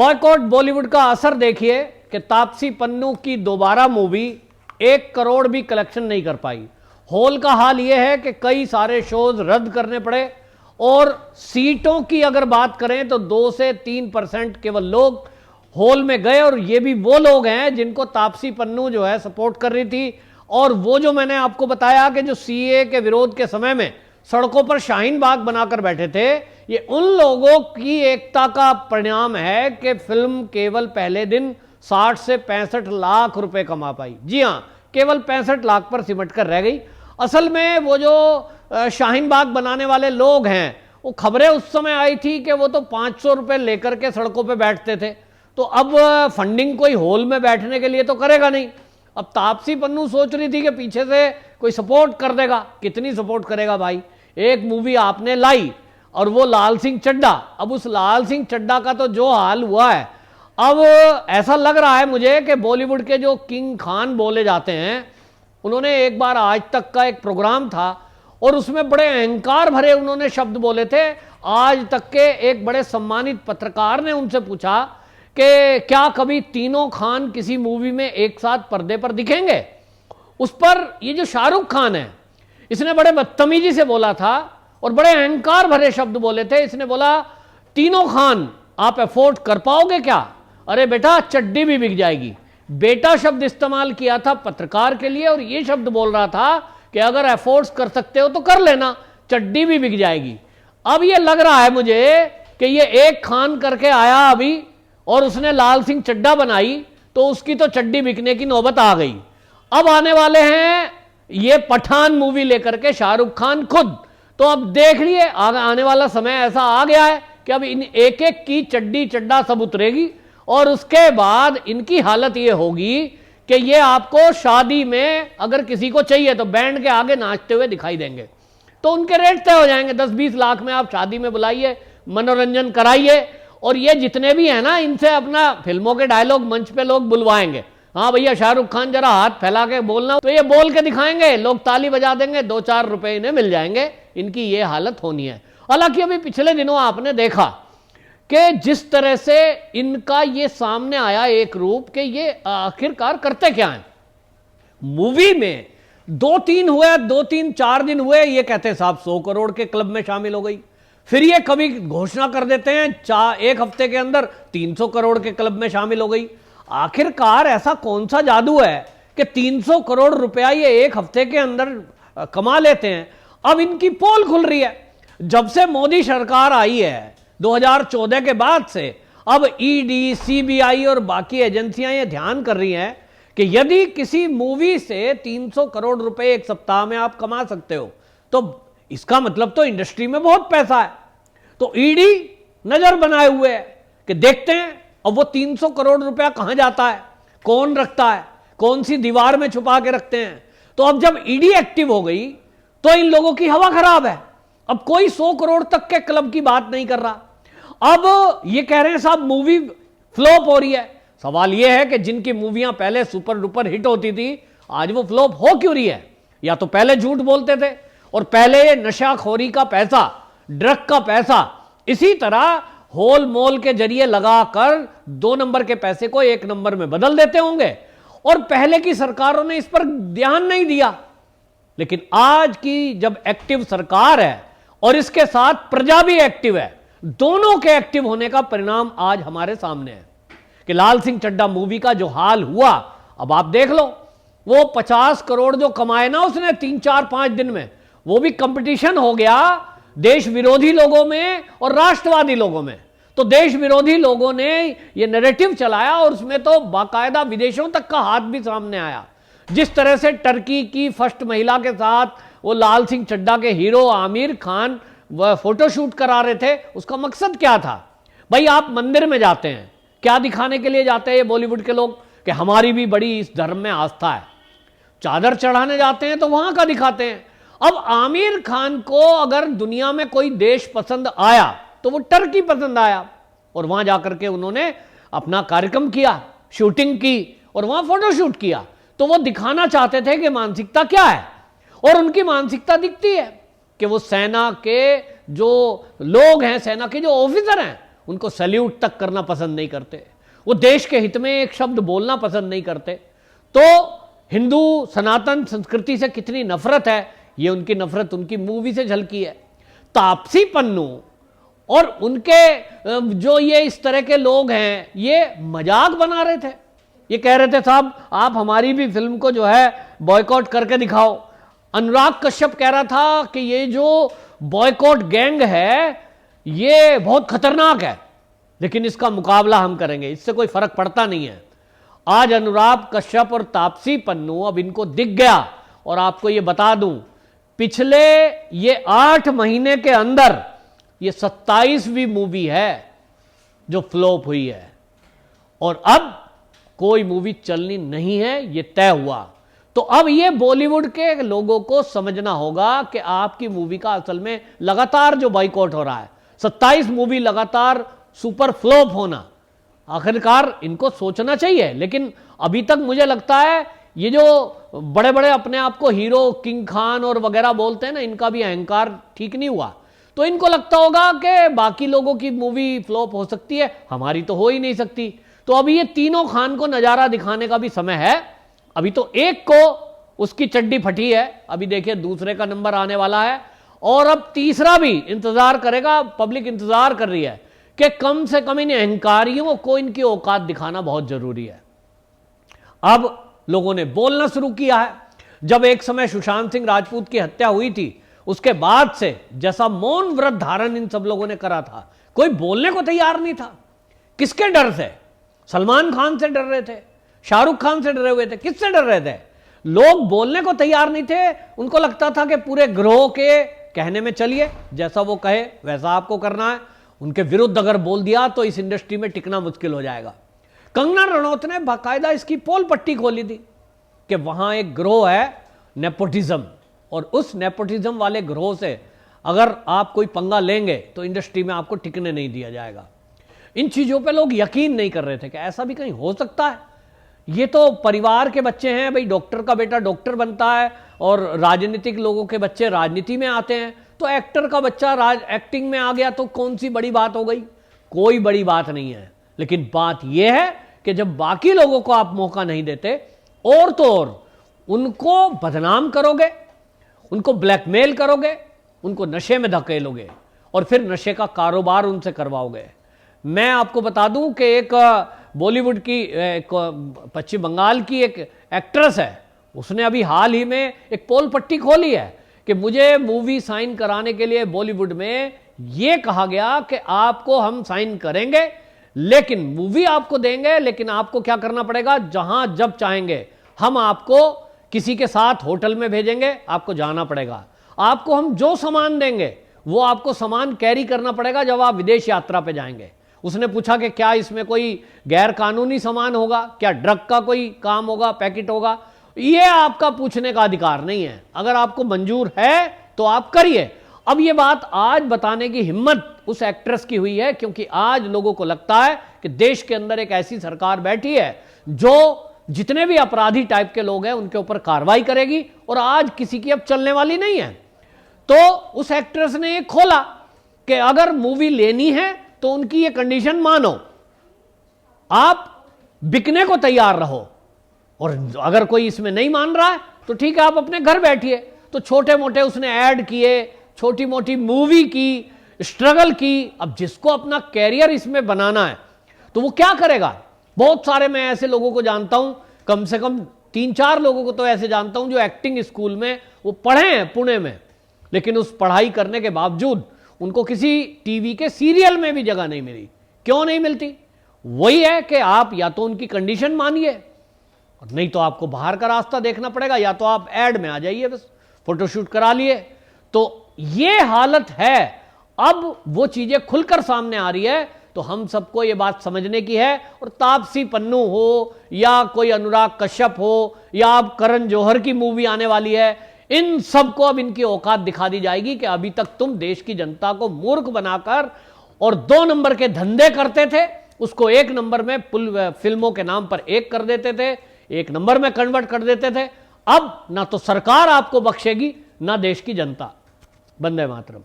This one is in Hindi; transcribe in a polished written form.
बॉयकॉट बॉलीवुड का असर देखिए कि तापसी पन्नू की दोबारा मूवी 1 करोड़ भी कलेक्शन नहीं कर पाई। हॉल का हाल यह है कि कई सारे शोज रद्द करने पड़े और सीटों की अगर बात करें तो 2 से 3% केवल लोग हॉल में गए, और ये भी वो लोग हैं जिनको तापसी पन्नू जो है सपोर्ट कर रही थी। और वो जो मैंने आपको बताया कि जो सीए के विरोध के समय में सड़कों पर शाहीन बाग बनाकर बैठे थे, ये उन लोगों की एकता का परिणाम है कि फिल्म केवल पहले दिन 60 से 65 लाख रुपए कमा पाई। जी हां, केवल 65 लाख पर सिमट कर रह गई। असल में वो जो शाहीन बाग बनाने वाले लोग हैं, वो खबरें उस समय आई थी कि वो तो 500 रुपए लेकर के सड़कों पे बैठते थे, तो अब फंडिंग कोई हॉल में बैठने के लिए तो करेगा नहीं। अब तापसी पन्नू सोच रही थी कि पीछे से कोई सपोर्ट कर देगा। कितनी सपोर्ट करेगा भाई? एक मूवी आपने लाई और वो लाल सिंह चड्ढा। अब उस लाल सिंह चड्ढा का तो जो हाल हुआ है, अब ऐसा लग रहा है मुझे कि बॉलीवुड के जो किंग खान बोले जाते हैं, उन्होंने एक बार आज तक का एक प्रोग्राम था और उसमें बड़े अहंकार भरे उन्होंने शब्द बोले थे। आज तक के एक बड़े सम्मानित पत्रकार ने उनसे पूछा कि क्या कभी तीनों खान किसी मूवी में एक साथ पर्दे पर दिखेंगे? उस पर ये जो शाहरुख खान है, इसने बड़े बदतमीजी से बोला था और बड़े अहंकार भरे शब्द बोले थे। इसने बोला, तीनों खान आप अफोर्ड कर पाओगे क्या? अरे बेटा, चड्डी भी बिक जाएगी। बेटा शब्द इस्तेमाल किया था पत्रकार के लिए, और ये शब्द बोल रहा था कि अगर अफोर्ड कर सकते हो तो कर लेना, चड्डी भी बिक जाएगी। अब ये लग रहा है मुझे कि ये एक खान करके आया अभी और उसने लाल सिंह चड्ढा बनाई, तो उसकी तो चड्डी बिकने की नौबत आ गई। अब आने वाले हैं ये पठान मूवी लेकर के शाहरुख खान खुद। तो अब देख लिए आने वाला समय ऐसा आ गया है कि अब इन एक एक की चड्डी चड्डा सब उतरेगी, और उसके बाद इनकी हालत ये होगी कि ये आपको शादी में अगर किसी को चाहिए तो बैंड के आगे नाचते हुए दिखाई देंगे, तो उनके रेट तय हो जाएंगे। 10-20 लाख में आप शादी में बुलाइए, मनोरंजन कराइए, और ये जितने भी हैं ना, इनसे अपना फिल्मों के डायलॉग मंच पे लोग बुलवाएंगे। हाँ भैया शाहरुख खान जरा हाथ फैला के बोलना, तो ये बोल के दिखाएंगे, लोग ताली बजा देंगे, 2-4 रुपए इन्हें मिल जाएंगे। इनकी ये हालत होनी है। हालांकि अभी पिछले दिनों आपने देखा कि जिस तरह से इनका ये सामने आया एक रूप कि ये आखिरकार करते क्या हैं। मूवी में 2-3 हुए, 2-3-4 दिन हुए, ये कहते हैं साहब 100 करोड़ के क्लब में शामिल हो गई। फिर ये कभी घोषणा कर देते हैं 1 हफ्ते के अंदर 300 करोड़ के क्लब में शामिल हो गई। आखिरकार ऐसा कौन सा जादू है कि 300 करोड़ रुपया ये 1 हफ्ते के अंदर कमा लेते हैं? अब इनकी पोल खुल रही है। जब से मोदी सरकार आई है 2014 के बाद से, अब ईडी, सीबीआई और बाकी एजेंसियां ये ध्यान कर रही हैं कि यदि किसी मूवी से 300 करोड़ रुपए एक सप्ताह में आप कमा सकते हो, तो इसका मतलब तो इंडस्ट्री में बहुत पैसा है। तो ईडी नजर बनाए हुए है कि देखते हैं अब वो 300 करोड़ रुपया कहां जाता है, कौन रखता है, कौन सी दीवार में छुपा के रखते हैं। तो अब जब ईडी एक्टिव हो गई तो इन लोगों की हवा खराब है। अब कोई 100 करोड़ तक के क्लब की बात नहीं कर रहा। अब ये कह रहे हैं साहब मूवी फ्लॉप हो रही है। सवाल यह है कि जिनकी मूवियां पहले सुपर डुपर हिट होती थी, आज वो फ्लॉप हो क्यों रही है? या तो पहले झूठ बोलते थे, और पहले नशाखोरी का पैसा, ड्रग का पैसा इसी तरह होल मोल के जरिए लगाकर 2 नंबर के पैसे को 1 नंबर में बदल देते होंगे, और पहले की सरकारों ने इस पर ध्यान नहीं दिया। लेकिन आज की जब एक्टिव सरकार है और इसके साथ प्रजा भी एक्टिव है, दोनों के एक्टिव होने का परिणाम आज हमारे सामने है कि लाल सिंह चड्ढा मूवी का जो हाल हुआ, अब आप देख लो, वो 50 करोड़ जो कमाए ना उसने 3-4-5 दिन में, वो भी कंपटीशन हो गया देश विरोधी लोगों में और राष्ट्रवादी लोगों में। तो देश विरोधी लोगों ने ये नैरेटिव चलाया और उसमें तो बाकायदा विदेशों तक का हाथ भी सामने आया। जिस तरह से टर्की की फर्स्ट महिला के साथ वो लाल सिंह चड्ढा के हीरो आमिर खान वह फोटोशूट करा रहे थे, उसका मकसद क्या था? भाई आप मंदिर में जाते हैं, क्या दिखाने के लिए जाते हैं ये बॉलीवुड के लोग कि हमारी भी बड़ी इस धर्म में आस्था है। चादर चढ़ाने जाते हैं तो वहां का दिखाते हैं। अब आमिर खान को अगर दुनिया में कोई देश पसंद आया तो वो टर्की पसंद आया, और वहां जाकर के उन्होंने अपना कार्यक्रम किया, शूटिंग की और वहां फोटोशूट किया। तो वो दिखाना चाहते थे कि मानसिकता क्या है, और उनकी मानसिकता दिखती है कि वो सेना के जो लोग हैं, सेना के जो ऑफिसर हैं, उनको सैल्यूट तक करना पसंद नहीं करते, वो देश के हित में एक शब्द बोलना पसंद नहीं करते। तो हिंदू सनातन संस्कृति से कितनी नफरत है, ये उनकी नफरत उनकी मूवी से झलकी है। तापसी पन्नू और उनके जो ये इस तरह के लोग हैं, ये मजाक बना रहे थे। ये कह रहे थे साहब आप हमारी भी फिल्म को जो है बॉयकॉट करके दिखाओ। अनुराग कश्यप कह रहा था कि ये जो बॉयकॉट गैंग है ये बहुत खतरनाक है, लेकिन इसका मुकाबला हम करेंगे, इससे कोई फर्क पड़ता नहीं है। आज अनुराग कश्यप और तापसी पन्नू, अब इनको दिख गया। और आपको ये बता दूं, पिछले ये 8 महीने के अंदर ये 27वीं मूवी है जो फ्लॉप हुई है, और अब कोई मूवी चलनी नहीं है, ये तय हुआ। तो अब ये बॉलीवुड के लोगों को समझना होगा कि आपकी मूवी का असल में लगातार जो बॉयकॉट हो रहा है, 27 मूवी लगातार सुपर फ्लॉप होना, आखिरकार इनको सोचना चाहिए। लेकिन अभी तक मुझे लगता है ये जो बड़े बड़े अपने आप को हीरो किंग खान और वगैरह बोलते हैं ना, इनका भी अहंकार ठीक नहीं हुआ। तो इनको लगता होगा कि बाकी लोगों की मूवी फ्लॉप हो सकती है, हमारी तो हो ही नहीं सकती। तो अभी ये तीनों खान को नजारा दिखाने का भी समय है। अभी तो एक को उसकी चड्डी फटी है, अभी देखिए दूसरे का नंबर आने वाला है, और अब तीसरा भी इंतजार करेगा। पब्लिक इंतजार कर रही है कि कम से कम इन अहंकारियों को इनकी औकात दिखाना बहुत जरूरी है। अब लोगों ने बोलना शुरू किया है। जब एक समय सुशांत सिंह राजपूत की हत्या हुई थी, उसके बाद से जैसा मौन व्रत धारण इन सब लोगों ने करा था, कोई बोलने को तैयार नहीं था। किसके डर से? सलमान खान से डर रहे थे, शाहरुख खान से डरे हुए थे, किससे डर रहे थे? लोग बोलने को तैयार नहीं थे। उनको लगता था कि पूरे ग्रोह के कहने में चलिए, जैसा वो कहे वैसा आपको करना है। उनके विरुद्ध अगर बोल दिया तो इस इंडस्ट्री में टिकना मुश्किल हो जाएगा। कंगना रनौत ने बाकायदा इसकी पोल पट्टी खोली थी कि वहां एक ग्रोह है नेपोटिज्म, और उस नेपोटिज्म वाले ग्रोह से अगर आप कोई पंगा लेंगे तो इंडस्ट्री में आपको टिकने नहीं दिया जाएगा। इन चीजों पे लोग यकीन नहीं कर रहे थे कि ऐसा भी कहीं हो सकता है। ये तो परिवार के बच्चे हैं भाई, डॉक्टर का बेटा डॉक्टर बनता है और राजनीतिक लोगों के बच्चे राजनीति में आते हैं, तो एक्टर का बच्चा एक्टिंग में आ गया तो कौन सी बड़ी बात हो गई? कोई बड़ी बात नहीं है। लेकिन बात यह है कि जब बाकी लोगों को आप मौका नहीं देते और तो और उनको बदनाम करोगे, उनको ब्लैकमेल करोगे, उनको नशे में धकेलोगे और फिर नशे का कारोबार उनसे करवाओगे। मैं आपको बता दूं कि एक बॉलीवुड की पश्चिम बंगाल की एक एक्ट्रेस है, उसने अभी हाल ही में एक पोल पट्टी खोली है कि मुझे मूवी साइन कराने के लिए बॉलीवुड में यह कहा गया कि आपको हम साइन करेंगे, लेकिन मूवी आपको देंगे, लेकिन आपको क्या करना पड़ेगा, जहां जब चाहेंगे हम आपको किसी के साथ होटल में भेजेंगे, आपको जाना पड़ेगा, आपको हम जो सामान देंगे वो आपको सामान कैरी करना पड़ेगा जब आप विदेश यात्रा पे जाएंगे। उसने पूछा कि क्या इसमें कोई गैर कानूनी सामान होगा, क्या ड्रग का कोई काम होगा, पैकेट होगा? ये आपका पूछने का अधिकार नहीं है। अगर आपको मंजूर है तो आप करिए। अब ये बात आज बताने की हिम्मत उस एक्ट्रेस की हुई है क्योंकि आज लोगों को लगता है कि देश के अंदर एक ऐसी सरकार बैठी है जो जितने भी अपराधी टाइप के लोग हैं उनके ऊपर कार्रवाई करेगी, और आज किसी की अब चलने वाली नहीं है। तो उस एक्ट्रेस ने ये खोला कि अगर मूवी लेनी है तो उनकी ये कंडीशन मानो, आप बिकने को तैयार रहो, और अगर कोई इसमें नहीं मान रहा है तो ठीक है, आप अपने घर बैठिए। तो छोटे मोटे उसने ऐड किए, छोटी मोटी मूवी की, स्ट्रगल की। अब जिसको अपना कैरियर इसमें बनाना है तो वो क्या करेगा? बहुत सारे मैं ऐसे लोगों को जानता हूं, कम से कम 3-4 लोगों को तो ऐसे जानता हूं जो एक्टिंग स्कूल में वो पढ़े हैं पुणे में, लेकिन उस पढ़ाई करने के बावजूद उनको किसी टीवी के सीरियल में भी जगह नहीं मिली। क्यों नहीं मिलती? वही है कि आप या तो उनकी कंडीशन मानिए, और नहीं तो आपको बाहर का रास्ता देखना पड़ेगा, या तो आप ऐड में आ जाइए, बस फोटोशूट करा लिए। तो ये हालत है। अब वो चीजें खुलकर सामने आ रही है, तो हम सबको ये बात समझने की है। और तापसी पन्नू हो या कोई अनुराग कश्यप हो या अब करण जौहर की मूवी आने वाली है, इन सबको अब इनकी औकात दिखा दी जाएगी कि अभी तक तुम देश की जनता को मूर्ख बनाकर और 2 नंबर के धंधे करते थे, उसको 1 नंबर में फिल्मों के नाम पर 1 कर देते थे, 1 नंबर में कन्वर्ट कर देते थे। अब ना तो सरकार आपको बख्शेगी ना देश की जनता। वंदे मातरम।